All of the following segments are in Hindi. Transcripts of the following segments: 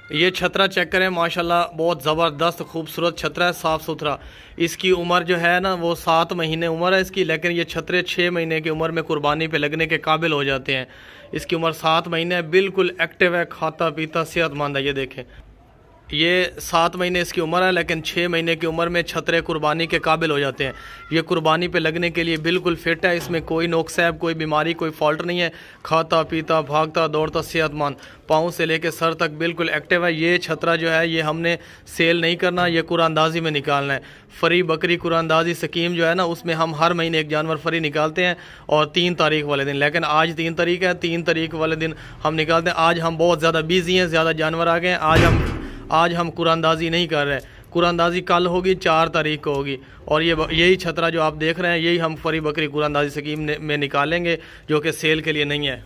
ये छतरा चेक करें माशाल्लाह, बहुत ज़बरदस्त खूबसूरत छतरा है, साफ़ सुथरा। इसकी उम्र जो है ना वो 7 महीने उम्र है इसकी, लेकिन ये छतरे 6 महीने की उम्र में कुर्बानी पे लगने के काबिल हो जाते हैं। इसकी उम्र 7 महीने है, बिल्कुल एक्टिव है, खाता पीता सेहतमंद है। ये देखें, ये 7 महीने इसकी उम्र है, लेकिन 6 महीने की उम्र में छतरे कुर्बानी के काबिल हो जाते हैं। ये कुर्बानी पे लगने के लिए बिल्कुल फिट है, इसमें कोई नोक्सैब, कोई बीमारी, कोई फॉल्ट नहीं है। खाता पीता भागता दौड़ता सेहतमंद, पाँव से लेकर सर तक बिल्कुल एक्टिव है। ये छतरा जो है ये हमने सेल नहीं करना, ये कुरानदाजी में निकालना है। फ्री बकरी कुरानदाजी स्कीम जो है ना, उसमें हम हर महीने एक जानवर फ्री निकालते हैं, और 3 तारीख वाले दिन, लेकिन आज 3 तारीख है, 3 तारीख वाले दिन हम निकालते हैं। आज हम बहुत ज़्यादा बिजी हैं, ज़्यादा जानवर आ गए हैं, आज हम कुरानदाजी नहीं कर रहे। कुरानदाजी कल होगी, 4 तारीख को होगी। और यही छतरा जो आप देख रहे हैं, यही हम फरी बकरी कुरानदाजी स्कीम में निकालेंगे, जो कि सेल के लिए नहीं है।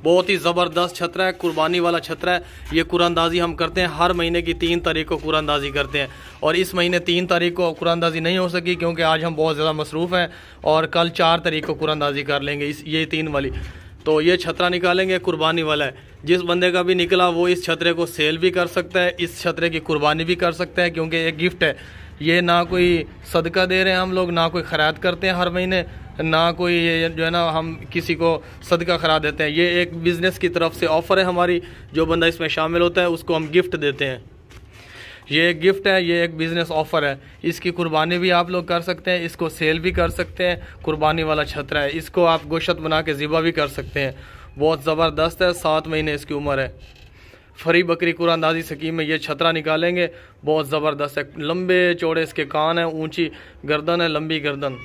बहुत ही ज़बरदस्त छतरा है, कुर्बानी वाला छतरा है। ये कुरानदाजी हम करते हैं हर महीने की 3 तारीख को कुरानदाजी करते हैं, और इस महीने 3 तारीख को कुरानदाजी नहीं हो सकी क्योंकि आज हम बहुत ज़्यादा मसरूफ़ हैं, और कल 4 तारीख को कुरानदाजी कर लेंगे ये 3 वाली। तो ये छतरा निकालेंगे, कुर्बानी वाला है। जिस बंदे का भी निकला वो इस छतरे को सेल भी कर सकता है, इस छतरे की कुर्बानी भी कर सकता है, क्योंकि एक गिफ्ट है। ये ना कोई सदका दे रहे हैं हम लोग, ना कोई खैरात करते हैं हर महीने, ना कोई ये जो है ना हम किसी को सदका करा देते हैं। ये एक बिज़नेस की तरफ से ऑफ़र है हमारी, जो बंदा इसमें शामिल होता है उसको हम गिफ्ट देते हैं। ये एक गिफ्ट है, ये एक बिज़नेस ऑफ़र है। इसकी कुर्बानी भी आप लोग कर सकते हैं, इसको सेल भी कर सकते हैं। कुर्बानी वाला छतरा है, इसको आप गोश्त बना के ज़िबा भी कर सकते हैं। बहुत ज़बरदस्त है, 7 महीने इसकी उम्र है। फरी बकरी कुरानदाजी स्कीम में ये छतरा निकालेंगे, बहुत ज़बरदस्त है। लंबे चौड़े इसके कान हैं, ऊंची गर्दन है, लंबी गर्दन,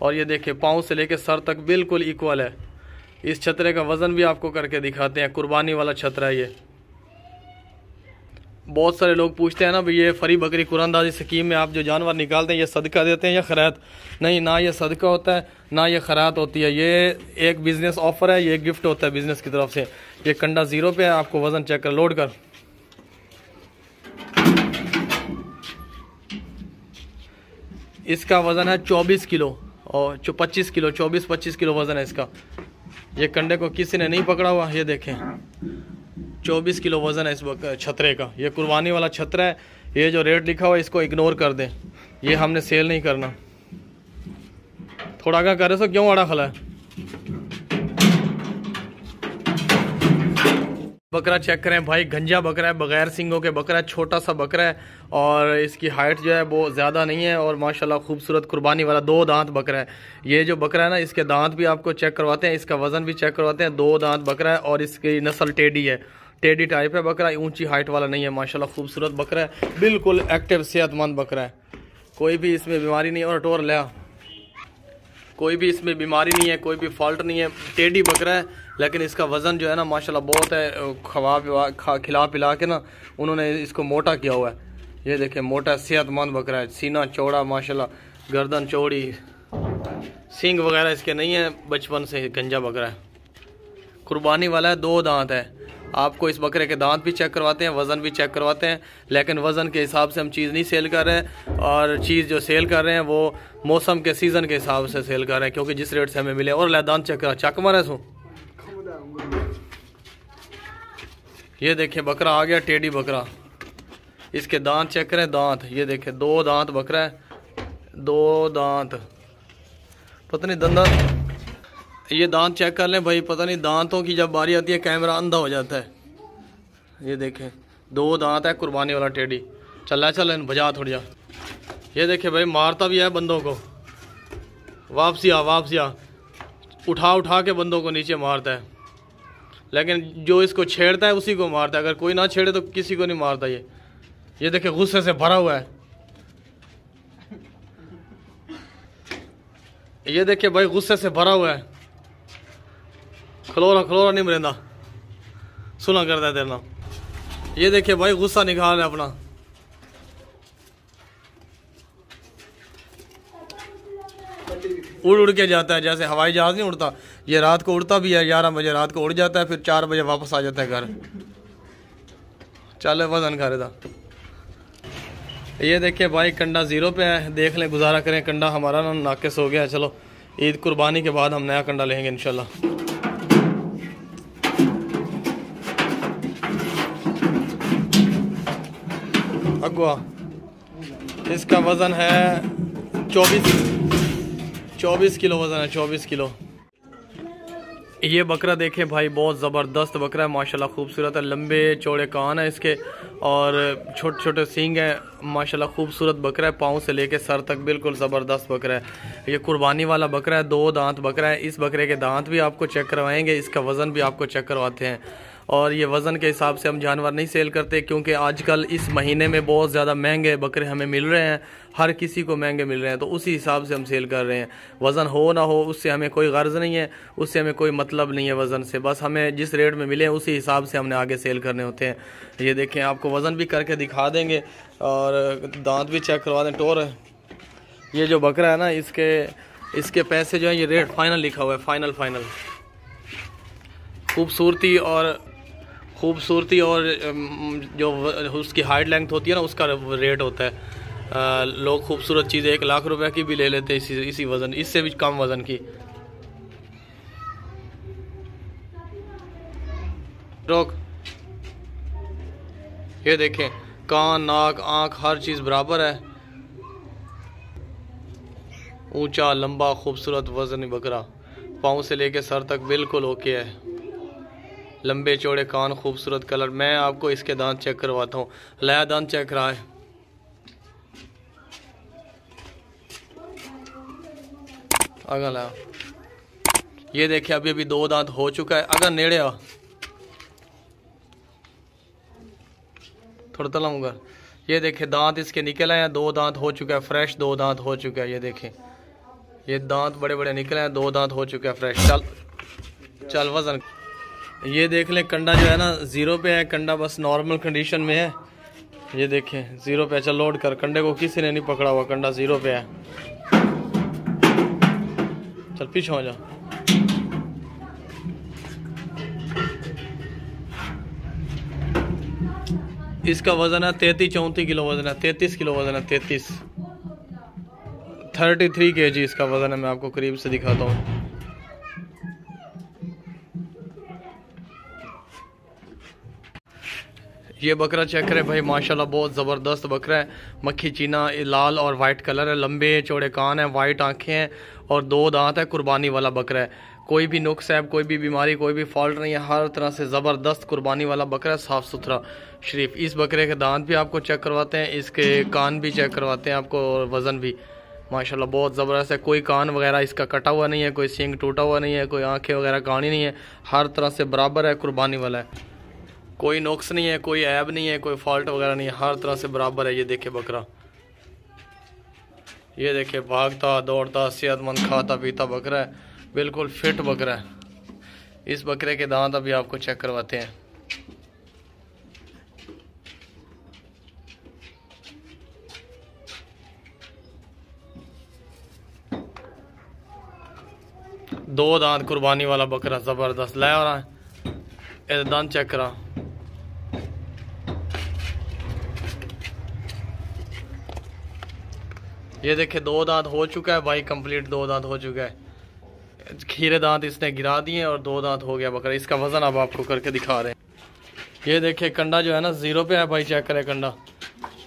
और ये देखिए पाँव से लेकर सर तक बिल्कुल इक्वल है। इस छतरे का वज़न भी आपको करके दिखाते हैं। कुर्बानी वाला छतरा है ये। बहुत सारे लोग पूछते हैं ना भाई, ये फरी बकरी कुरानदाजी स्कीम में आप जो जानवर निकालते हैं ये सदका देते हैं या खैरात? नहीं, ना ये सदका होता है, ना ये खैरात होती है। ये एक बिज़नेस ऑफ़र है, ये गिफ्ट होता है बिज़नेस की तरफ से। ये कंडा 0 पे है, आपको वज़न चेक कर, लोड कर। इसका वज़न है 24 किलो और 25 किलो, 24-25 किलो वज़न है इसका। ये कंडे को किसी ने नहीं पकड़ा हुआ, ये देखें 24 किलो वज़न है इस छतरे का। ये कुर्बानी वाला छतरा है। ये जो रेट लिखा हुआ है इसको इग्नोर कर दें, ये हमने सेल नहीं करना। थोड़ा क्या करे सो, क्यों आड़ा खला है? बकरा चेक करें भाई, गंजा बकरा है, बगैर सिंगों के बकरा है, छोटा सा बकरा है, और इसकी हाइट जो है वो ज़्यादा नहीं है, और माशाल्लाह खूबसूरत कुर्बानी वाला 2 दांत बकरा है। ये जो बकरा है ना, इसके दांत भी आपको चेक करवाते हैं, इसका वज़न भी चेक करवाते हैं। 2 दांत बकरा है, और इसकी नस्ल टेडी है, टेडी टाइप है बकरा, ऊंची हाइट वाला नहीं है। माशाल्लाह खूबसूरत बकरा है, बिल्कुल एक्टिव सेहतमंद बकरा है। कोई भी इसमें बीमारी नहीं है, और टोर लिया कोई भी इसमें बीमारी नहीं है, कोई भी फॉल्ट नहीं है। टेडी बकरा है, लेकिन इसका वज़न जो है ना माशाल्लाह बहुत है। खिला पिला के ना उन्होंने इसको मोटा किया हुआ है। ये देखें, मोटा सेहतमंद बकरा है, सीना चौड़ा माशाल्लाह, गर्दन चौड़ी, सींग वगैरह इसके नहीं है, बचपन से गंजा बकरा है। कुर्बानी वाला है, 2 दांत है। आपको इस बकरे के दांत भी चेक करवाते हैं, वज़न भी चेक करवाते हैं, लेकिन वज़न के हिसाब से हम चीज़ नहीं सेल कर रहे हैं, और चीज़ जो सेल कर रहे हैं वो मौसम के सीज़न के हिसाब से सेल कर रहे हैं, क्योंकि जिस रेट से हमें मिले। और दांत चेक करा, चक मारे सो। ये देखिए बकरा आ गया, टेडी बकरा। इसके दांत चेक करें, दांत ये देखे, 2 दांत बकरा है, 2 दांत। पता नहीं दंदा, ये दांत चेक कर लें भाई, पता नहीं दांतों की जब बारी आती है कैमरा अंधा हो जाता है। ये देखें 2 दांत है, कुर्बानी वाला टेडी। चल बजा थोड़ी जा। ये देखे भाई, मारता भी है बंदों को। वापसी आ, उठा के बंदों को नीचे मारता है, लेकिन जो इसको छेड़ता है उसी को मारता है। अगर कोई ना छेड़े तो किसी को नहीं मारता। ये देखे गुस्से से भरा हुआ है। ये देखिए भाई, गुस्से से भरा हुआ है। खलोरा नहीं मरेंदा, सुना करता है तेरा। ये देखिए भाई, गुस्सा निकाल है अपना। उड़ के जाता है, जैसे हवाई जहाज नहीं उड़ता, ये रात को उड़ता भी है। 11 बजे रात को उड़ जाता है, फिर 4 बजे वापस आ जाता है घर। चल वजन करे था। ये देखिए भाई, कंडा 0 पे है, देख लें, गुजारा करें। कंडा हमारा ना नाकिस हो गया है। चलो ईद कुर्बानी के बाद हम नया कंडा लेंगे इंशाल्लाह। अगवा। इसका वज़न है 24 किलो वज़न है, 24 किलो। ये बकरा देखें भाई, बहुत ज़बरदस्त बकरा है माशाल्लाह, खूबसूरत है। लंबे चौड़े कान है इसके और छोटे छोटे सींग हैं माशाल्लाह, खूबसूरत बकरा है। पाँव से लेके सर तक बिल्कुल ज़बरदस्त बकरा है। ये कुर्बानी वाला बकरा है, 2 दांत बकरा है। इस बकरे के दांत भी आपको चेक करवाएंगे, इसका वज़न भी आपको चेक करवाते हैं। और ये वज़न के हिसाब से हम जानवर नहीं सेल करते, क्योंकि आजकल इस महीने में बहुत ज़्यादा महंगे बकरे हमें मिल रहे हैं, हर किसी को महंगे मिल रहे हैं, तो उसी हिसाब से हम सेल कर रहे हैं। वज़न हो ना हो उससे हमें कोई गर्ज नहीं है, उससे हमें कोई मतलब नहीं है वज़न से, बस हमें जिस रेट में मिले उसी हिसाब से हमने आगे सेल करने होते हैं। ये देखें, आपको वज़न भी करके दिखा देंगे और दांत भी चेक करवा दें। टोर ये जो बकरा है ना, इसके पैसे जो है, ये रेट फाइनल लिखा हुआ है, फाइनल। खूबसूरती और जो उसकी हाइट लेंथ होती है ना, उसका रेट होता है। लोग खूबसूरत चीज़ें 1 लाख रुपए की भी ले लेते हैं इसी वज़न, इससे भी कम वज़न की। रोक। ये देखें, कान, नाक, आँख, हर चीज़ बराबर है। ऊंचा, लंबा, खूबसूरत वज़न बकरा, पाँव से लेके सर तक बिल्कुल ओके है। लंबे चौड़े कान, खूबसूरत कलर। मैं आपको इसके दांत चेक करवाता हूँ। लाया दांत चेक करा है। अगर लाया, ये देखिए, अभी 2 दांत हो चुका है। अगर नेड़े आ थोड़ा तलाऊंगा। ये देखें, दांत इसके निकल आए हैं, 2 दांत हो चुका है फ्रेश, 2 दांत हो चुका है। ये देखें, ये दांत बड़े बड़े निकले हैं, 2 दांत हो चुका है फ्रेश। चल वज़न ये देख लें। कंडा जो है ना 0 पे है, कंडा बस नॉर्मल कंडीशन में है। ये देखें 0 पे। चल लोड कर, कंडे को किसी ने नहीं पकड़ा हुआ, कंडा 0 पे है। चल पीछे हो जा। इसका वज़न है 33-34 किलो वज़न है, 33 किलो वज़न है, 33 kg इसका वज़न है। मैं आपको करीब से दिखाता हूँ। ये बकरा चेक करें भाई, माशाल्लाह बहुत ज़बरदस्त बकरा है। मक्खी चीना, लाल और वाइट कलर है, लंबे चौड़े कान है, वाइट आंखें हैं और 2 दांत है। कुर्बानी वाला बकरा है, कोई भी नुक्स है, कोई भी बीमारी, कोई भी फॉल्ट नहीं है। हर तरह से ज़बरदस्त कुर्बानी वाला बकरा है, साफ़ सुथरा शरीफ। इस बकरे के दांत भी आपको चेक करवाते हैं, इसके कान भी चेक करवाते हैं आपको, और वज़न भी माशाल्लाह बहुत ज़बरदस्त है। कोई कान वगैरह इसका कटा हुआ नहीं है, कोई सींग टूटा हुआ नहीं है, कोई आँखें वगैरह कानी नहीं है, हर तरह से बराबर है। कुर्बानी वाला है, कोई नुक्स नहीं है, कोई ऐब नहीं है, कोई फॉल्ट वगैरह नहीं है, हर तरह से बराबर है। ये देखे बकरा, ये देखे, भागता दौड़ता सेहतमंद खाता पीता बकरा है, बिल्कुल फिट बकरा है। इस बकरे के दांत अभी आपको चेक करवाते हैं। दो दांत कुर्बानी वाला बकरा ज़बरदस्त। लाया और दांत चेक करा। ये देखे 2 दांत हो चुका है भाई, कंप्लीट 2 दांत हो चुका है। खीरे दांत इसने गिरा दिए और 2 दांत हो गया बकरा। इसका वजन अब आपको करके दिखा रहे हैं। ये देखे कंडा जो है ना 0 पे है भाई, चेक करें कंडा,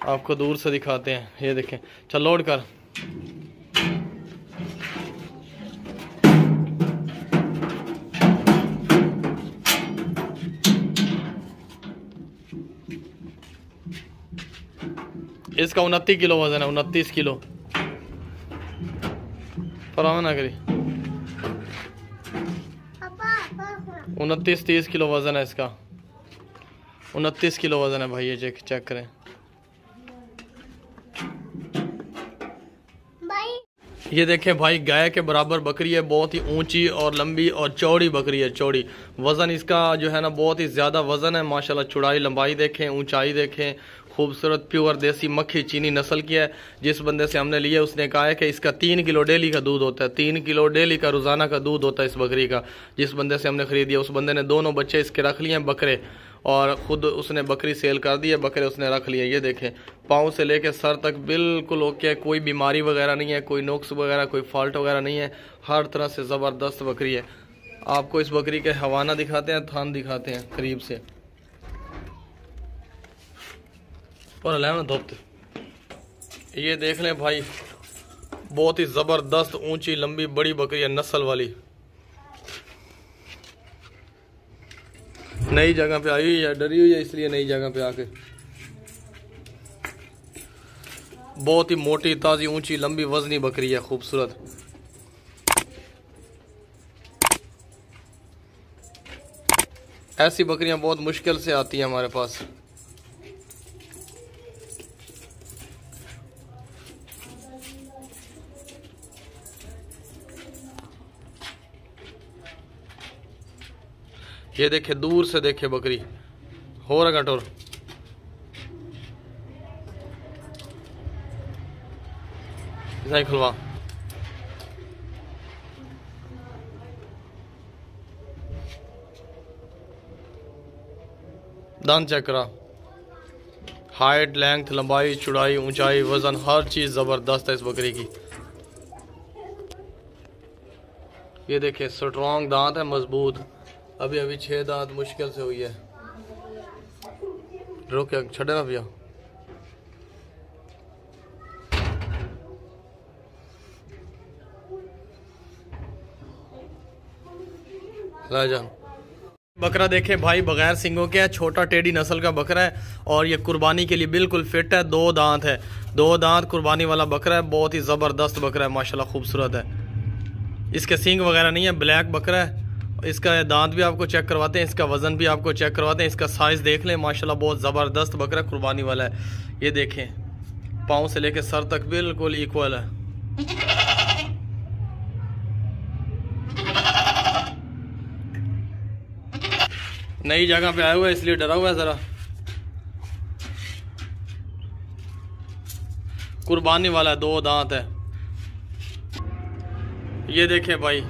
आपको दूर से दिखाते हैं। ये देखें, चल लोड कर। इसका 29 किलो वजन है, 29 किलो। फराम ना करी, 29-30 किलो वजन है इसका, 29 किलो वजन है भाई। ये चेक करें। ये देखें भाई, गाय के बराबर बकरी है, बहुत ही ऊंची और लंबी और चौड़ी बकरी है, चौड़ी। वज़न इसका जो है ना बहुत ही ज़्यादा वज़न है माशाल्लाह। चौड़ाई लंबाई देखें, ऊंचाई देखें, खूबसूरत प्योर देसी मक्खी चीनी नस्ल की है। जिस बंदे से हमने लिया उसने कहा है कि इसका 3 किलो डेली का दूध होता है, 3 किलो डेली का रोज़ाना का दूध होता है इस बकरी का। जिस बंदे से हमने ख़रीदी उस बंदे ने दोनों बच्चे इसके रख लिए हैं बकरे, और ख़ुद उसने बकरी सेल कर दी है, बकरे उसने रख लिए। ये देखें, पाँव से लेकर सर तक बिल्कुल ओके, कोई बीमारी वगैरह नहीं है, कोई नुक्स वगैरह, कोई फॉल्ट वगैरह नहीं है, हर तरह से ज़बरदस्त बकरी है। आपको इस बकरी के हवाना दिखाते हैं, थान दिखाते हैं करीब से। और ना धोपते। ये देख लें भाई, बहुत ही ज़बरदस्त ऊंची लंबी बड़ी बकरी है, नस्ल वाली। नई जगह पे आई हुई है, डरी हुई है इसलिए नई जगह पे आके। बहुत ही मोटी ताज़ी ऊंची लंबी वजनी बकरी है, खूबसूरत। ऐसी बकरियां बहुत मुश्किल से आती हैं हमारे पास। ये देखे, दूर से देखे बकरी हो रहा कटोर। खुलवा दान चेक करा। हाइट, लेंथ, लंबाई, चौड़ाई, ऊंचाई, वजन, हर चीज जबरदस्त है इस बकरी की। ये देखिए, स्ट्रॉन्ग दांत है, मजबूत। अभी अभी 6 दांत मुश्किल से हुई है। रोक क्या छड़े ना भैया। राजन बकरा देखे भाई, बगैर सिंगों के है, छोटा टेढ़ी नस्ल का बकरा है और ये कुर्बानी के लिए बिल्कुल फिट है। 2 दांत है, 2 दांत कुर्बानी वाला बकरा है। बहुत ही ज़बरदस्त बकरा है, माशाल्लाह खूबसूरत है। इसके सींग वगैरह नहीं है, ब्लैक बकरा है। इसका दांत भी आपको चेक करवाते हैं, इसका वज़न भी आपको चेक करवाते हैं। इसका साइज़ देख लें, माशाल्लाह बहुत ज़बरदस्त बकरा कुर्बानी वाला है। ये देखें, पाँव से लेकर सर तक बिल्कुल इक्वल है। नई जगह पे आया हुआ है इसलिए डरा हुआ है ज़रा। कुर्बानी वाला है, 2 दांत है। ये देखें भाई,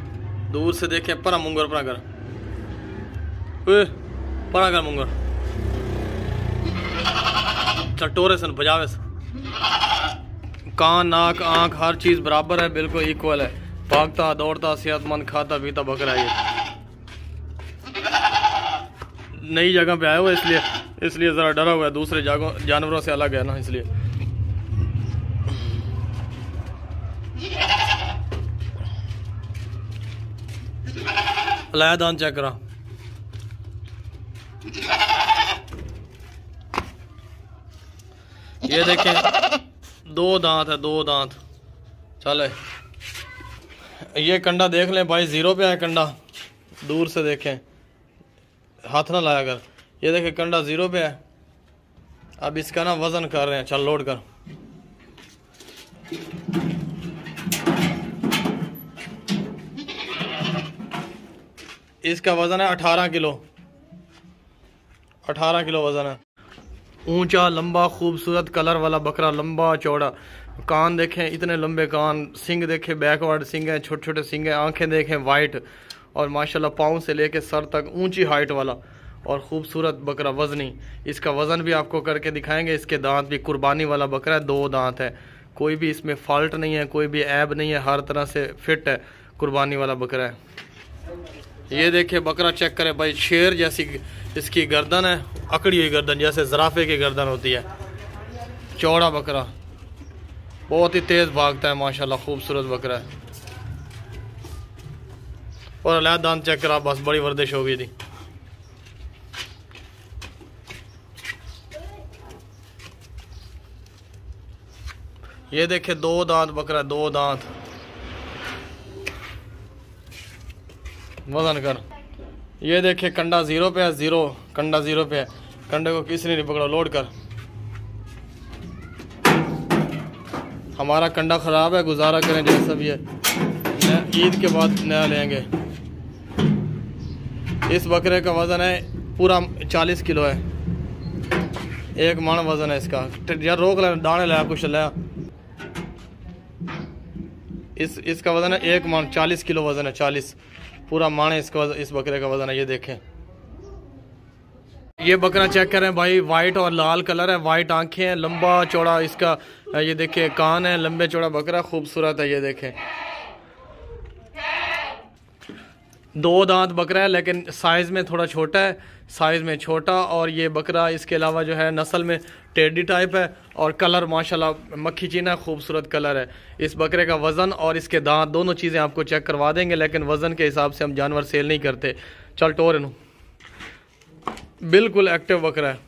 दूर से देखें, परा मुंगर परा कर, परा कर मुंगर, चटोरे सन बजावे सन। कान, नाक, आंख, हर चीज बराबर है, बिल्कुल इक्वल है। भागता दौड़ता सेहतमंद खाता पीता बकरा है ये। नई जगह पे आया हुआ है इसलिए जरा डरा हुआ है, दूसरे जानवरों से अलग है ना, इसलिए। लाया दांत चेक करा। ये देखें, 2 दांत है, 2 दांत। चले, ये कंडा देख लें भाई, 0 पे है कंडा। दूर से देखें, हाथ ना लाया कर। ये देखें, कंडा 0 पे है। अब इसका ना वजन कर रहे हैं, चल लोड कर। इसका वजन है 18 किलो, 18 किलो वजन है। ऊंचा लंबा खूबसूरत कलर वाला बकरा, लंबा चौड़ा। कान देखें, इतने लंबे कान। सिंग देखें, बैकवर्ड सिंग है, छोटे छोटे सिंग है। आंखें देखें वाइट, और माशाल्लाह पाँव से लेके सर तक ऊंची हाइट वाला और खूबसूरत बकरा, वजनी। इसका वज़न भी आपको करके दिखाएंगे। इसके दांत भी कुर्बानी वाला बकरा है, 2 दांत है। कोई भी इसमें फॉल्ट नहीं है, कोई भी ऐब नहीं है, हर तरह से फिट है, कुर्बानी वाला बकरा है। ये देखिए बकरा चेक करें भाई, शेर जैसी इसकी गर्दन है, अकड़ी हुई गर्दन, जैसे ज़राफ़े की गर्दन होती है। चौड़ा बकरा, बहुत ही तेज़ भागता है, माशाल्लाह खूबसूरत बकरा है। और अलग दांत चेक करा, बस बड़ी वर्दिश हो गई थी। ये देखे, 2 दांत बकरा, 2 दांत। वजन कर। ये देखे, कंडा 0 पे है, 0 कंडा 0 पे है। कंडे को किसी ने नहीं पकड़ा, लोड कर। हमारा कंडा ख़राब है, गुजारा करें जैसा भी है, ईद के बाद नया लेंगे। इस बकरे का वज़न है पूरा 40 किलो है, 1 मन वज़न है इसका। यार रोक ले, दाने लाया कुछ लाया। इसका वज़न है 1 मन, 40 किलो वज़न है, 40 पूरा मान है इसका, इस बकरे का वज़न है। ये देखें, ये बकरा चेक करें भाई, वाइट और लाल कलर है, वाइट आंखें हैं, लंबा चौड़ा इसका। ये देखें, कान है, लंबे चौड़ा बकरा, खूबसूरत है। ये देखें, दो दांत बकरा है लेकिन साइज़ में थोड़ा छोटा है, साइज़ में छोटा। और ये बकरा इसके अलावा जो है नस्ल में टेडी टाइप है और कलर माशाल्लाह मक्खी चीना खूबसूरत कलर है। इस बकरे का वज़न और इसके दांत दोनों चीज़ें आपको चेक करवा देंगे, लेकिन वज़न के हिसाब से हम जानवर सेल नहीं करते। चल टोर इनू, बिल्कुल एक्टिव बकरा है,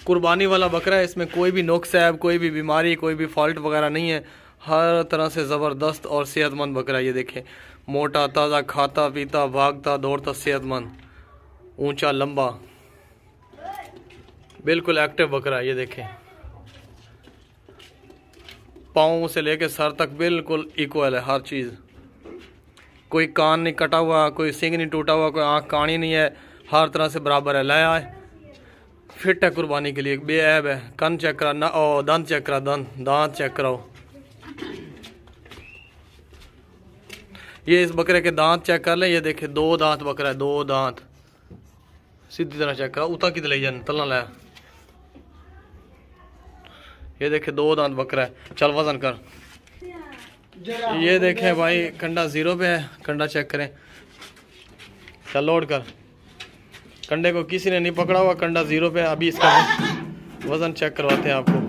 कुर्बानी वाला बकरा है। इसमें कोई भी नुक्स है, कोई भी बीमारी, कोई भी फॉल्ट वगैरह नहीं है। हर तरह से ज़बरदस्त और सेहतमंद बकरा है। ये देखें, मोटा ताज़ा, खाता पीता, भागता दौड़ता, सेहतमंद, ऊंचा लंबा, बिल्कुल एक्टिव बकरा है। ये देखें, पाँव से लेके सर तक बिल्कुल इक्वल है हर चीज़। कोई कान नहीं कटा हुआ, कोई सींग नहीं टूटा हुआ, कोई आँख काणी नहीं है, हर तरह से बराबर है। लाया है, फिट है कुर्बानी के लिए, बेऐब है। कन चेक करा ना, ओ दांत चेक करा, दांत चेक कराओ। ये इस बकरे के दांत चेक कर ले। ये देखे, दो दांत बकरा है, दो दांत, सीधी तरह चेक करा, उता कि ले जान तलना लाया। ये देखे, दो दांत बकरा है। चल वजन कर। ये देखे भाई, कंडा 0 पे है, कंडा चेक करें। चल लोड कर। कंडे को किसी ने नहीं पकड़ा हुआ, कंडा 0 पे। अभी इसका वजन चेक करवाते हैं आपको।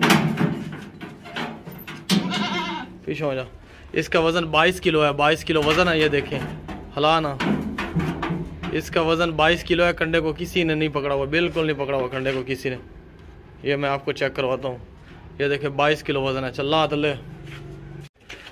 पीछे हो जा। इसका वजन 22 किलो है, 22 किलो वजन है। ये देखें, हला ना, इसका वजन 22 किलो है। कंडे को किसी ने नहीं पकड़ा हुआ, बिल्कुल नहीं पकड़ा हुआ कंडे को किसी ने। ये मैं आपको चेक करवाता हूँ। ये देखें, 22 किलो वजन है। चल तले।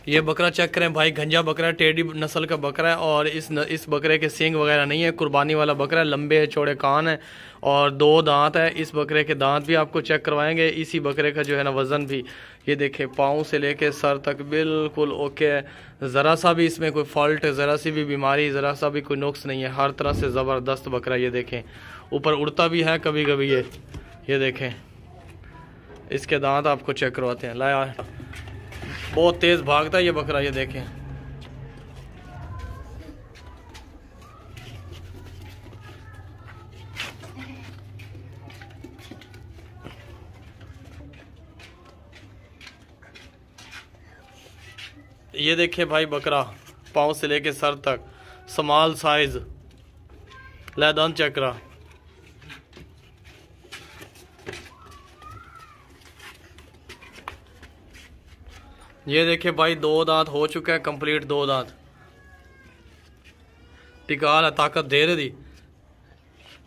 ये बकरा चेक करें भाई, गंजा बकरा, टेडी नस्ल का बकरा है। और इस बकरे के सींग वगैरह नहीं है, कुर्बानी वाला बकरा है। लंबे चौड़े कान है और दो दांत है। इस बकरे के दांत भी आपको चेक करवाएंगे। इसी बकरे का जो है ना वज़न भी, ये देखें, पाँव से लेके सर तक बिल्कुल ओके है। ज़रा सा भी इसमें कोई फॉल्ट, ज़रा सी भी बीमारी, ज़रा सा भी कोई नुक्स नहीं है। हर तरह से ज़बरदस्त बकरा। ये देखें, ऊपर उड़ता भी है कभी कभी। ये देखें, इसके दांत आपको चेक करवाते हैं। लाया, बहुत तेज भागता है ये बकरा। ये देखें, ये देखें भाई, बकरा पाँव से लेके सर तक स्मॉल साइज। ले दांत चेक करा। ये देखे भाई, दो दांत हो चुके हैं कंप्लीट, दो दांत टिकाल है, ताकत दे रही थी।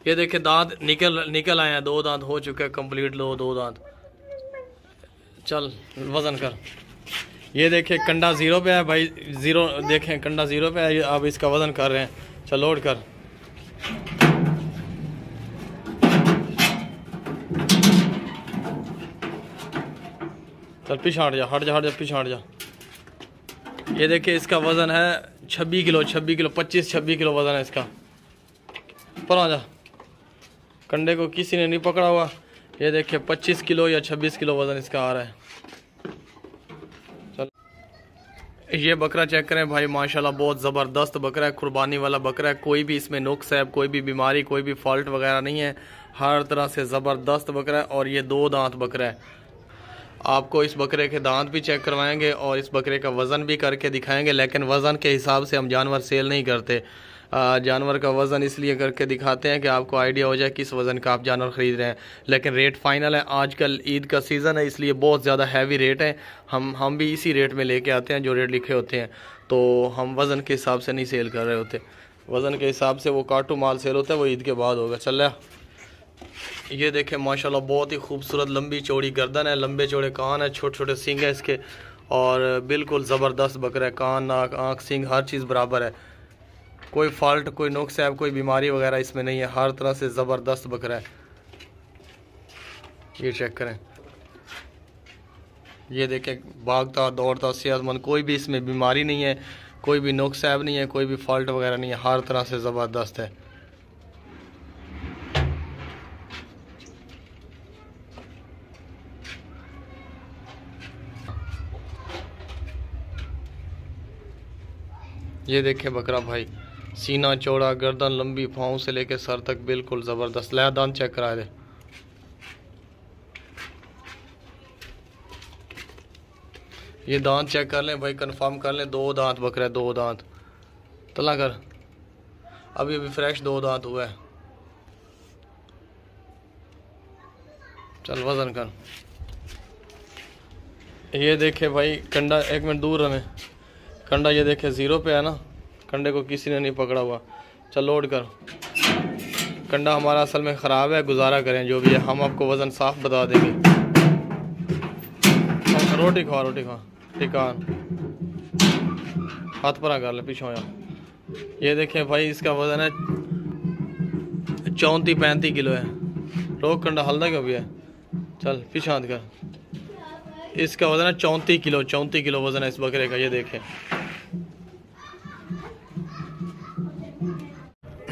ये देखे, दांत निकल आए हैं, दो दांत हो चुके हैं कंप्लीट, दो दांत। चल वजन कर। ये देखे, कंडा 0 पे है भाई, 0 देखें, कंडा 0 पे है। अब इसका वजन कर रहे हैं। चल लोड कर। चल पीछे हट जा, हट जा, पीछे हट जा। ये देखिए, इसका वज़न है 26 किलो, 25-26 किलो वज़न है इसका। पर आ जा, कंडे को किसी ने नहीं पकड़ा हुआ। ये देखिए, 25 किलो या 26 किलो वज़न इसका आ रहा है। चल, ये बकरा चेक करें भाई, माशाल्लाह बहुत ज़बरदस्त बकरा है, कुर्बानी वाला बकरा है। कोई भी इसमें नुक्स है, कोई भी बीमारी, कोई भी फॉल्ट वगैरह नहीं है। हर तरह से ज़बरदस्त बकरा है। और ये दो दांत बकरा है। आपको इस बकरे के दांत भी चेक करवाएंगे और इस बकरे का वज़न भी करके दिखाएंगे, लेकिन वज़न के हिसाब से हम जानवर सेल नहीं करते। जानवर का वज़न इसलिए करके दिखाते हैं कि आपको आइडिया हो जाए किस वज़न का आप जानवर ख़रीद रहे हैं। लेकिन रेट फाइनल है। आजकल ईद का सीज़न है, इसलिए बहुत ज़्यादा हैवी रेट है। हम भी इसी रेट में लेके आते हैं जो रेट लिखे होते हैं। तो हम वज़न के हिसाब से नहीं सेल कर रहे होते। वज़न के हिसाब से वो काटू माल सेल होता है, वो ईद के बाद होगा। चल रहा। ये देखें, माशाल्लाह बहुत ही खूबसूरत लंबी चौड़ी गर्दन है, लंबे चौड़े कान है, छोटे छोटे सींग है इसके। और बिल्कुल ज़बरदस्त बकरा है। कान, नाक, आँख, सींग हर चीज़ बराबर है। कोई फॉल्ट, कोई नुक्स है, कोई बीमारी वगैरह इसमें नहीं है। हर तरह से ज़बरदस्त बकरा है। ये चेक करें। ये देखें, भागता दौड़ता सेहतमंद, कोई भी इसमें बीमारी नहीं है, कोई भी नुक्स ऐब नहीं है, कोई भी फॉल्ट वगैरह नहीं है। हर तरह से ज़बरदस्त है। ये देखें बकरा भाई, सीना चौड़ा, गर्दन लंबी, पाँव से लेके सर तक बिल्कुल ज़बरदस्त। लाया दांत चेक करा दे। ये दांत चेक कर लें भाई, कंफर्म कर लें। दो दांत बकरा है, दो दांत। तला कर। अभी अभी फ्रेश 2 दांत हुआ है। चल वजन कर। ये देखे भाई कंडा, 1 मिनट दूर हमें, कंडा ये देखे 0 पे है ना, कंडे को किसी ने नहीं पकड़ा हुआ। चल लोड कर। कंडा हमारा असल में ख़राब है, गुजारा करें जो भी है, हम आपको वज़न साफ बता देंगे। रोटी खा, रोटी खा, टिकान हाथ पर कर ले, पीछे हो। ये देखें भाई इसका वज़न है 34-35 किलो है। रोक कंडा हल्दा क्यों भी है, चल पीछे हाथ कर। इसका वज़न है 34 किलो वज़न है इस बकरे का। ये देखें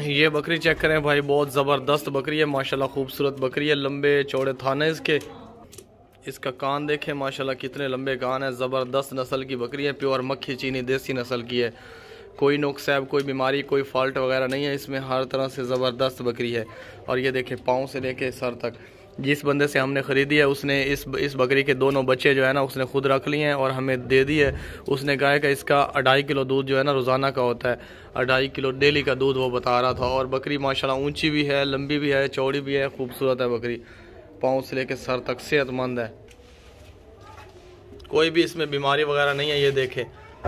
ये बकरी चेक करें भाई, बहुत ज़बरदस्त बकरी है माशाल्लाह, खूबसूरत बकरी है, लंबे चौड़े थाने इसके। इसका कान देखें माशाल्लाह कितने लंबे कान है, ज़बरदस्त नस्ल की बकरी है, प्योर मक्खी चीनी देसी नस्ल की है। कोई नुक्सैब, कोई बीमारी, कोई फॉल्ट वगैरह नहीं है इसमें, हर तरह से ज़बरदस्त बकरी है। और ये देखें पाँव से लेके सर तक, जिस बंदे से हमने ख़रीदी है उसने इस बकरी के दोनों बच्चे जो है ना उसने खुद रख लिए हैं और हमें दे दी है। उसने कहा है कि इसका 2.5 किलो दूध जो है ना रोज़ाना का होता है, 2.5 किलो डेली का दूध वो बता रहा था। और बकरी माशाल्लाह ऊंची भी है, लंबी भी है, चौड़ी भी है, खूबसूरत है बकरी, पाँव से लेकर सर तक सेहतमंद है, कोई भी इसमें बीमारी वगैरह नहीं है। ये देखें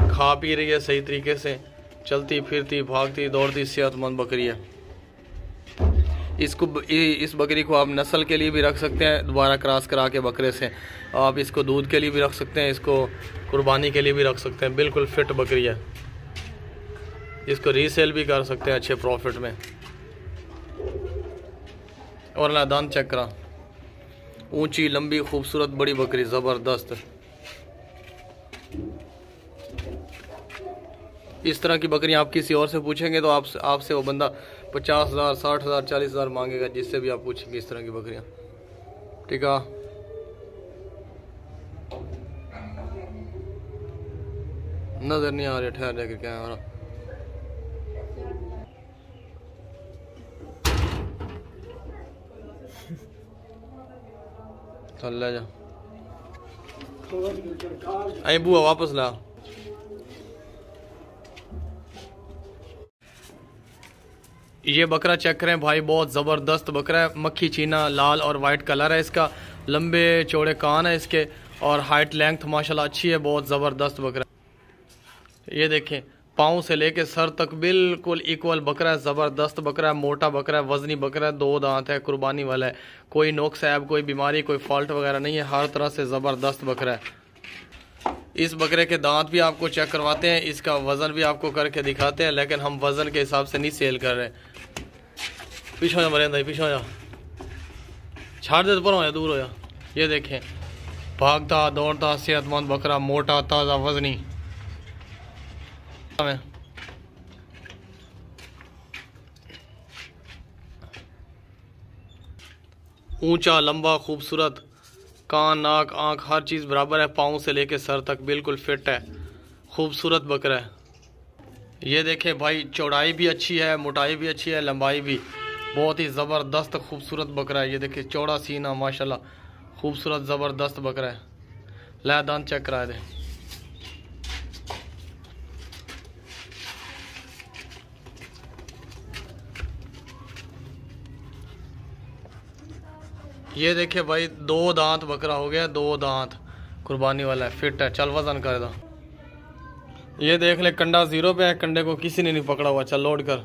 खा पी रही है सही तरीके से, चलती फिरती भागती दौड़ती सेहतमंद बकरी है। इस बकरी को आप नस्ल के लिए भी रख सकते हैं, दोबारा क्रॉस करा के बकरे से। आप इसको दूध के लिए भी रख सकते हैं, इसको कुर्बानी के लिए भी रख सकते हैं, बिल्कुल फिट बकरी है। इसको रीसेल भी कर सकते हैं अच्छे प्रॉफिट में। और ना दांत चेक करा, ऊंची लंबी खूबसूरत बड़ी बकरी, ज़बरदस्त। इस तरह की बकरियां आप किसी और से पूछेंगे तो आपसे वो बंदा 50,000, 60,000, 40,000 मांगेगा, जिससे भी आप पूछेंगे इस तरह की बकरियां। ठीक है, नजर नहीं आ रही, ठहर जाके क्या है। चल ले जा, आई बुआ वापस ला। ये बकरा चेक करें भाई, बहुत ज़बरदस्त बकरा है, मक्खी चीना, लाल और वाइट कलर है इसका, लंबे चौड़े कान है इसके और हाइट लेंथ माशाल्लाह अच्छी है, बहुत ज़बरदस्त बकरा। ये देखें पाँव से लेके सर तक बिल्कुल इक्वल बकरा है, ज़बरदस्त बकरा है, मोटा बकरा है, वजनी बकरा है, 2 दांत है, कुर्बानी वाला है, कोई नुक्स है, कोई बीमारी, कोई फॉल्ट वगैरह नहीं है, हर तरह से ज़बरदस्त बकरा है। इस बकरे के दांत भी आपको चेक करवाते हैं, इसका वज़न भी आपको करके दिखाते हैं, लेकिन हम वज़न के हिसाब से नहीं सेल कर रहे। पीछे हो जा मरेंदा, पीछे हो जा, छाड़ दे, पर हो जा, दूर हो जा। ये देखें भागता दौड़ता सेहतमंद बकरा, मोटा ताज़ा वजनी। ऊंचा लंबा खूबसूरत, कान नाक आँख हर चीज़ बराबर है, पाँव से लेके सर तक बिल्कुल फिट है, खूबसूरत बकरा है। ये देखें भाई चौड़ाई भी अच्छी है, मोटाई भी अच्छी है, लंबाई भी, बहुत ही ज़बरदस्त खूबसूरत बकरा है। ये देखिए चौड़ा सीना माशाल्लाह, खूबसूरत ज़बरदस्त बकरा है। ला दांत चेक करा दे। ये देखिए भाई 2 दांत बकरा हो गया, 2 दांत, कुर्बानी वाला है, फिट है। चल वजन कर दो। ये देख ले कंडा 0 पे है, कंडे को किसी ने नहीं पकड़ा हुआ। चल लोड कर।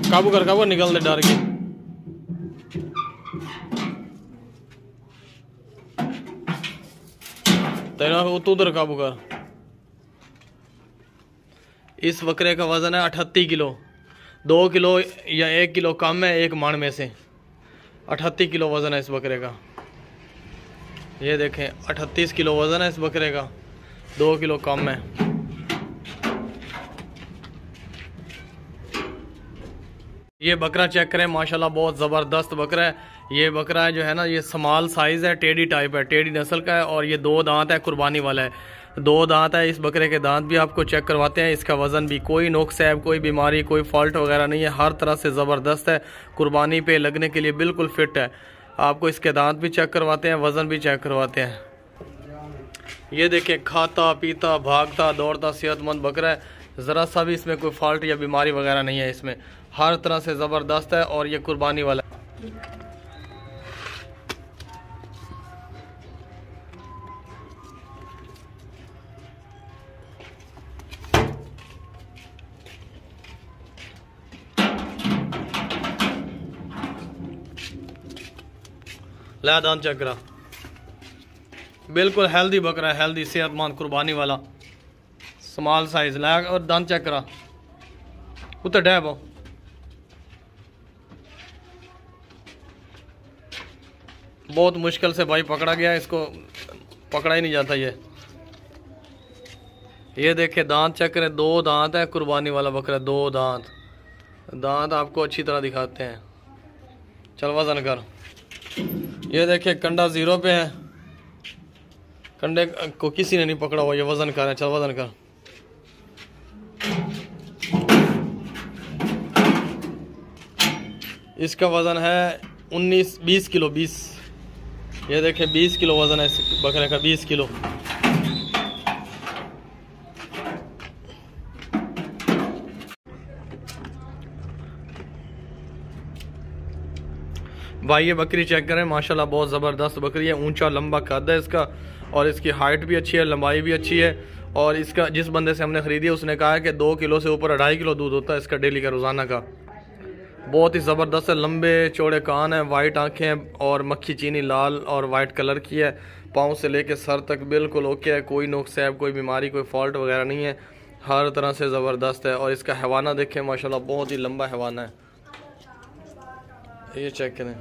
काबू कर, काबू निकल दे डर के। तेरा तू उधर काबू कर। इस बकरे का वजन है 38 किलो, 2 किलो या 1 किलो कम है एक मण में से। 38 किलो वजन है इस बकरे का। ये देखें 38 किलो वजन है इस बकरे का, 2 किलो कम है। ये बकरा चेक करें माशाल्लाह, बहुत ज़बरदस्त बकरा है। ये बकरा जो है ना, ये स्मॉल साइज़ है, टेडी टाइप है, टेडी नस्ल का है, और ये 2 दांत है, कुर्बानी वाला है, 2 दांत है। इस बकरे के दांत भी आपको चेक करवाते हैं। इसका वज़न भी, कोई नुक्स है, कोई बीमारी, कोई फॉल्ट वगैरह नहीं है, हर तरह से ज़बरदस्त है, कुर्बानी पे लगने के लिए बिल्कुल फिट है। आपको इसके दांत भी चेक करवाते हैं, वज़न भी चेक करवाते हैं। ये देखें, खाता पीता भागता दौड़ता सेहतमंद बकरा है। ज़रा सा भी इसमें कोई फॉल्ट या बीमारी वगैरह नहीं है। इसमें हर तरह से ज़बरदस्त है और ये कुर्बानी वाला है। ला दांत चेक करा, बिल्कुल हेल्दी बकरा है, हेल्दी सेहतमंद कुर्बानी वाला स्मॉल साइज। ला और दांत चेक करा, उतर डैब हो। बहुत मुश्किल से भाई पकड़ा गया, इसको पकड़ा ही नहीं जाता। ये देखे दांत चेक करें, 2 दांत है, कुर्बानी वाला बकरा, 2 दांत आपको अच्छी तरह दिखाते हैं। चल वजन कर। ये देखे कंडा 0 पे है, कंडे को किसी ने नहीं पकड़ा हुआ। ये वजन कर, चल वजन कर। इसका वजन है 20 किलो। ये देखे 20 किलो वजन है इस बकरे का, 20 किलो। भाई ये बकरी चेक करें, माशाल्लाह बहुत ज़बरदस्त बकरी है। ऊंचा लंबा कद है इसका और इसकी हाइट भी अच्छी है, लंबाई भी अच्छी है। और इसका जिस बंदे से हमने ख़रीदी है उसने कहा है कि 2 किलो से ऊपर 2.5 किलो दूध होता है इसका डेली का, रोज़ाना का। बहुत ही ज़बरदस्त है, लंबे चौड़े कान हैं, वाइट आँखें हैं और मक्खी चीनी लाल और वाइट कलर की है। पाँव से लेके सर तक बिल्कुल ओके है, कोई नुक्स है, कोई बीमारी, कोई फॉल्ट वगैरह नहीं है। हर तरह से ज़बरदस्त है। और इसका हैवाना देखें, माशाल्लाह बहुत ही लंबा हैवाना है। ये चेक करें,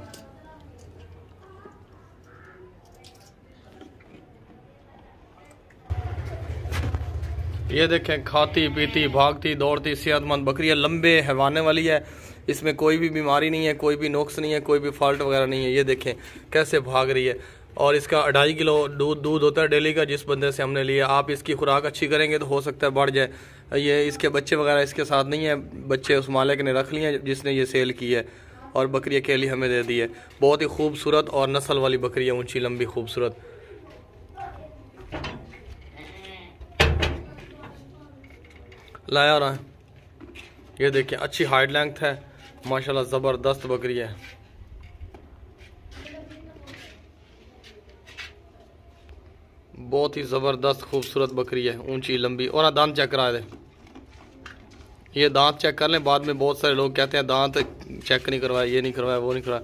ये देखें, खाती पीती भागती दौड़ती सेहतमंद बकरी है, लंबे हैवाने वाली है। इसमें कोई भी बीमारी नहीं है, कोई भी नुक्स नहीं है, कोई भी फॉल्ट वगैरह नहीं है। ये देखें कैसे भाग रही है। और इसका 2.5 किलो दूध होता है डेली का, जिस बंदे से हमने लिया। आप इसकी खुराक अच्छी करेंगे तो हो सकता है बढ़ जाए। ये इसके बच्चे वगैरह इसके साथ नहीं है, बच्चे उस मालिक ने रख लिए हैं जिसने ये सेल की है और बकरी अकेली हमें दे दी है। बहुत ही खूबसूरत और नस्ल वाली बकरी है, ऊंची लंबी खूबसूरत। लाया रहा है, ये देखिए अच्छी हाइट लेंथ है, माशाल्लाह ज़बरदस्त बकरी है। बहुत ही ज़बरदस्त खूबसूरत बकरी है, ऊंची लंबी। और दांत चेक करा दे, ये दांत चेक कर लें। बाद में बहुत सारे लोग कहते हैं दांत चेक नहीं करवाया, ये नहीं करवाया, वो नहीं करवाया।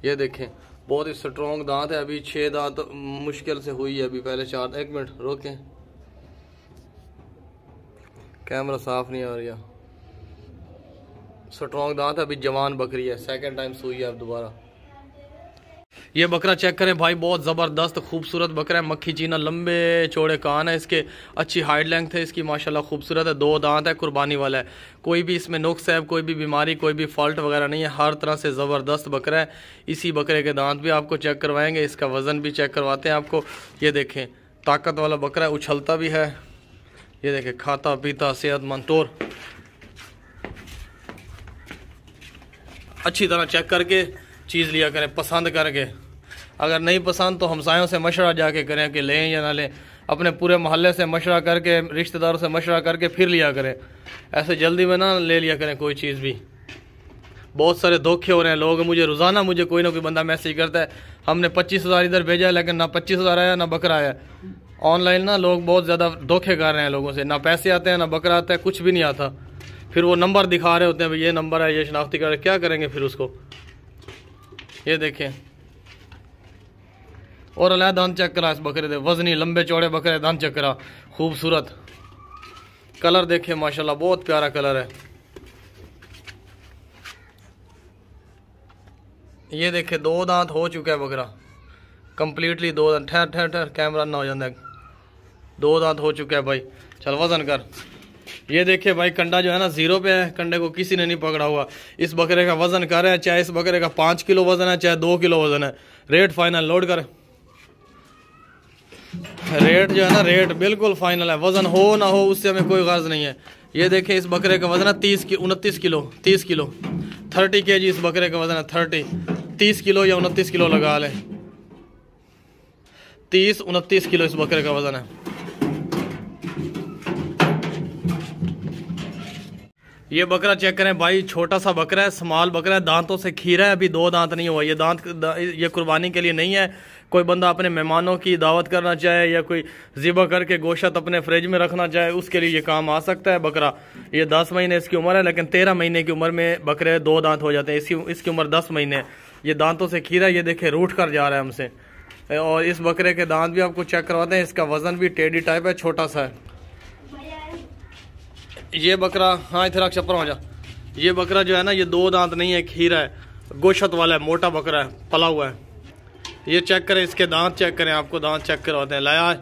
ये देखें बहुत ही स्ट्रॉन्ग दांत है। अभी 6 दांत मुश्किल से हुई है, अभी पहले 4। 1 मिनट रोकें, कैमरा साफ नहीं आ रहा। स्ट्रॉन्ग दांत है, अभी जवान बकरी है, 2nd टाइम सुई है अब दोबारा। ये बकरा चेक करें भाई, बहुत ज़बरदस्त खूबसूरत बकरा है। मक्खी चीना, लंबे चौड़े कान है इसके, अच्छी हाइट लेंथ है इसकी, माशाल्लाह खूबसूरत है। 2 दांत है, कुर्बानी वाला है। कोई भी इसमें नुक्स है, कोई भी बीमारी, कोई भी फॉल्ट वगैरह नहीं है। हर तरह से ज़बरदस्त बकरा है। इसी बकरे के दांत भी आपको चेक करवाएंगे, इसका वज़न भी चेक करवाते हैं आपको। ये देखें ताकत वाला बकरा है, उछलता भी है। ये देखें खाता पीता सेहतमंद तौर। अच्छी तरह चेक करके चीज़ लिया करें, पसंद करके। अगर नहीं पसंद तो हमसायों से मशवरा जाके करें कि लें या ना लें। अपने पूरे मोहल्ले से मशवरा करके, रिश्तेदारों से मशवरा करके फिर लिया करें। ऐसे जल्दी में ना ले लिया करें कोई चीज़ भी। बहुत सारे धोखे हो रहे हैं लोग। मुझे रोज़ाना कोई ना कोई बंदा मैसेज करता है, हमने 25,000 इधर भेजा है लेकिन ना 25,000 आया ना बकरा आया। ऑनलाइन ना लोग बहुत ज़्यादा धोखे कर रहे हैं लोगों से, ना पैसे आते हैं ना बकरा आता है, कुछ भी नहीं आता। फिर वो नंबर दिखा रहे होते हैं, भाई ये नंबर है, ये शनाख्ती कार्ड, क्या करेंगे फिर उसको। ये देखें, और अला दांत चेक करा इस बकरे दे, वजनी लंबे चौड़े बकरे, दांत चेक करा, खूबसूरत कलर देखें, माशाल्लाह बहुत प्यारा कलर है। ये देखें 2 दांत हो चुका है बकरा, कंप्लीटली 2 दांत। ठहर ठहर ठहर, कैमरा ना हो जाता है। 2 दांत हो चुका है भाई। चल वजन कर। ये देखिए भाई कंडा जो है ना 0 पे है, कंडे को किसी ने नहीं पकड़ा हुआ। इस बकरे का वजन कर है, चाहे इस बकरे का 5 किलो वजन है चाहे 2 किलो वजन है। रेट फाइनल, लोड कर। रेट जो है ना, रेट बिल्कुल फाइनल है। वजन हो ना हो उससे हमें कोई गर्ज नहीं है। ये देखें इस बकरे का वजन है 29 किलो, 30 किलो 30 kg इस बकरे का वजन है, 30। 30 किलो या 29 किलो लगा लें। 30-29 किलो इस बकरे का वजन है। ये बकरा चेक करें भाई, छोटा सा बकरा है, स्मॉल बकरा है, दांतों से खीरा है, अभी 2 दांत नहीं हुआ। ये कुर्बानी के लिए नहीं है। कोई बंदा अपने मेहमानों की दावत करना चाहे या कोई ज़िबा करके गोश्त अपने फ्रिज में रखना चाहे, उसके लिए ये काम आ सकता है बकरा। ये 10 महीने इसकी उम्र है, लेकिन 13 महीने की उम्र में बकरे 2 दांत हो जाते हैं। इसकी उम्र 10 महीने है। ये दांतों से खीरा, ये देखे रूठ कर जा रहा है हमसे। और इस बकरे के दांत भी आपको चेक करवाते हैं। इसका वजन भी टेढ़ी टाइप है, छोटा सा है ये बकरा। हाँ इधर चप्पर हो जा। ये बकरा जो है ना, ये 2 दांत नहीं है, खीरा है, गोश्त वाला है, मोटा बकरा है, पला हुआ है। ये चेक करें, इसके दांत चेक करें, आपको दांत चेक करवाते हैं। लाया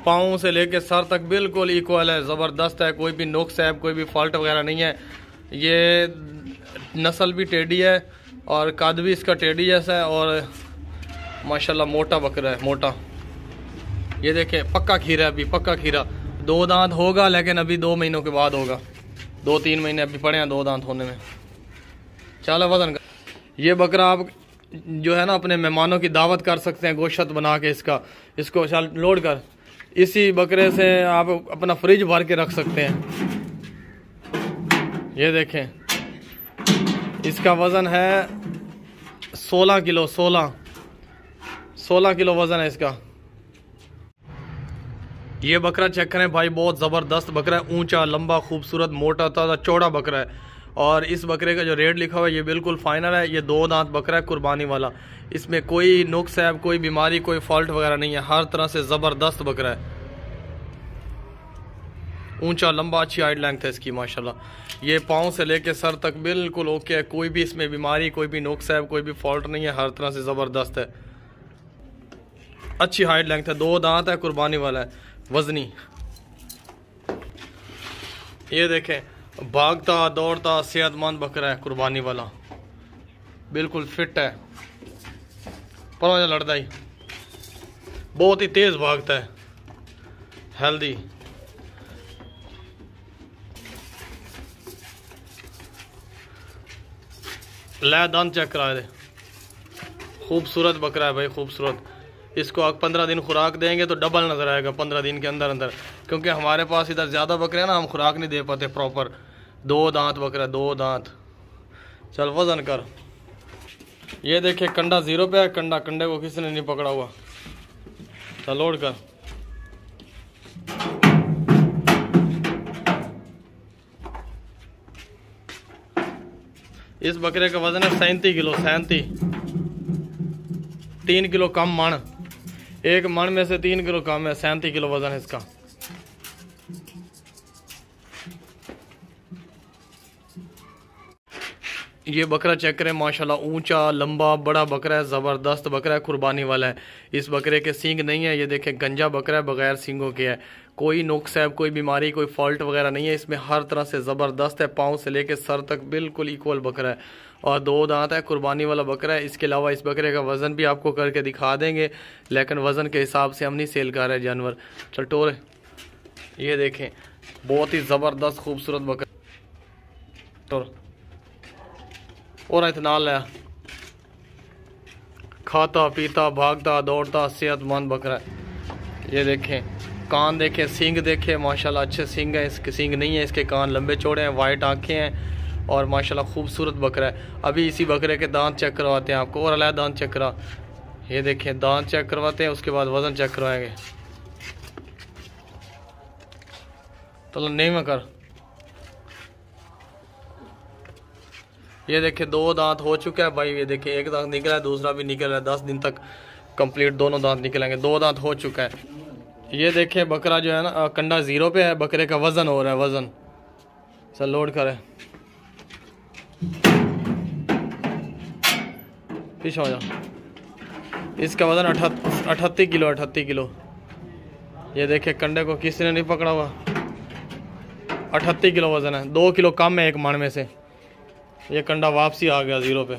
पाँव से लेके सर तक बिल्कुल इक्वल है, ज़बरदस्त है, कोई भी नुक्स है, कोई भी फॉल्ट वगैरह नहीं है। ये नस्ल भी टेढ़ी है और कद भी इसका टेढ़ी जैसा है और माशाल्लाह मोटा बकरा है, मोटा। ये देखें पक्का खीरा है, अभी पक्का खीरा। 2 दांत होगा, लेकिन अभी 2 महीनों के बाद होगा। 2-3 महीने अभी पड़े हैं 2 दांत होने में। चलो वजन कर। ये बकरा आप जो है ना अपने मेहमानों की दावत कर सकते हैं गोश्त बना के। इसको चल लोड कर। इसी बकरे से आप अपना फ्रिज भर के रख सकते हैं। ये देखें, इसका वज़न है 16 किलो। 16 किलो वज़न है इसका। ये बकरा चेक करें भाई, बहुत ज़बरदस्त बकरा है, ऊंचा, लंबा, खूबसूरत, मोटा, ताज़ा, चौड़ा बकरा है। और इस बकरे का जो रेट लिखा हुआ है ये बिल्कुल फाइनल है। ये 2 दांत बकरा है, कुर्बानी वाला। इसमें कोई नुक्स है, कोई बीमारी, कोई फॉल्ट वगैरह नहीं है। हर तरह से ज़बरदस्त बकरा है, ऊंचा, लंबा, अच्छी हाइट लेंथ है इसकी माशाल्लाह। ये पाँव से लेके सर तक बिल्कुल ओके है, कोई भी इसमें बीमारी, कोई भी नुक्स है, कोई भी फॉल्ट नहीं है। हर तरह से ज़बरदस्त है, अच्छी हाइट लेंथ है, 2 दांत है, कुर्बानी वाला है, वजनी। ये देखें, भागता दौड़ता सेहतमंद बकरा है, कुर्बानी वाला, बिल्कुल फिट है। पर लड़ता ही बहुत ही तेज भागता है, हेल्दी। लै दांत चेक करा दे, खूबसूरत बकरा है भाई, खूबसूरत। इसको आप 15 दिन खुराक देंगे तो डबल नज़र आएगा 15 दिन के अंदर अंदर। क्योंकि हमारे पास इधर ज़्यादा बकरे हैं ना, हम खुराक नहीं दे पाते प्रॉपर। 2 दांत बकरा, 2 दांत। चल वज़न कर। ये देखे कंडा 0 पे है, कंडे को किसी ने नहीं पकड़ा हुआ। चल लोड कर। इस बकरे का वजन है 37 किलो। 37, 3 किलो कम मण। एक मण में से 3 किलो कम है। 37 किलो वजन है इसका। ये बकरा चेक करें माशाल्लाह, ऊंचा, लंबा, बड़ा बकरा है, ज़बरदस्त बकरा है, कुर्बानी वाला है। इस बकरे के सींग नहीं है। ये देखें गंजा बकरा है, बगैर सींगों के है। कोई नुक्स है, कोई बीमारी, कोई फॉल्ट वगैरह नहीं है इसमें। हर तरह से ज़बरदस्त है, पाँव से लेके सर तक बिल्कुल इक्वल बकरा है और 2 दांत है, कुर्बानी वाला बकरा है। इसके अलावा इस बकरे का वज़न भी आपको करके दिखा देंगे, लेकिन वज़न के हिसाब से हम नहीं सेल कर रहे जानवर। चल टोर। ये देखें बहुत ही ज़बरदस्त खूबसूरत बकरा। टोर और इतना लाया, खाता पीता भागता दौड़ता सेहतमंद बकरा है। ये देखें कान देखें, सींग देखें माशाल्लाह, अच्छे सींग हैं। इसके सींग नहीं है, इसके कान लंबे चौड़े हैं, वाइट आंखें हैं और माशाल्लाह खूबसूरत बकरा है। अभी इसी बकरे के दांत चेक करवाते हैं आपको, और अलग दांत चेक करा। ये देखें दांत चेक करवाते हैं, उसके बाद वज़न चेक करवाएंगे। तो नहीं मैं कर। ये देखें 2 दांत हो चुका है भाई। ये देखें एक दांत निकला है, दूसरा भी निकल रहा है। 10 दिन तक कंप्लीट दोनों दांत निकलेंगे। 2 दांत हो चुका है। ये देखें बकरा जो है ना कंडा 0 पे है। बकरे का वज़न हो रहा है, वज़न। चल लोड करें, पीछे हो जा। इसका वज़न 38 किलो। 38 किलो। ये देखें कंडे को किसी ने नहीं पकड़ा हुआ। 38 किलो वज़न है, 2 किलो कम है एक मण में से। ये कंडा वापसी आ गया 0 पे।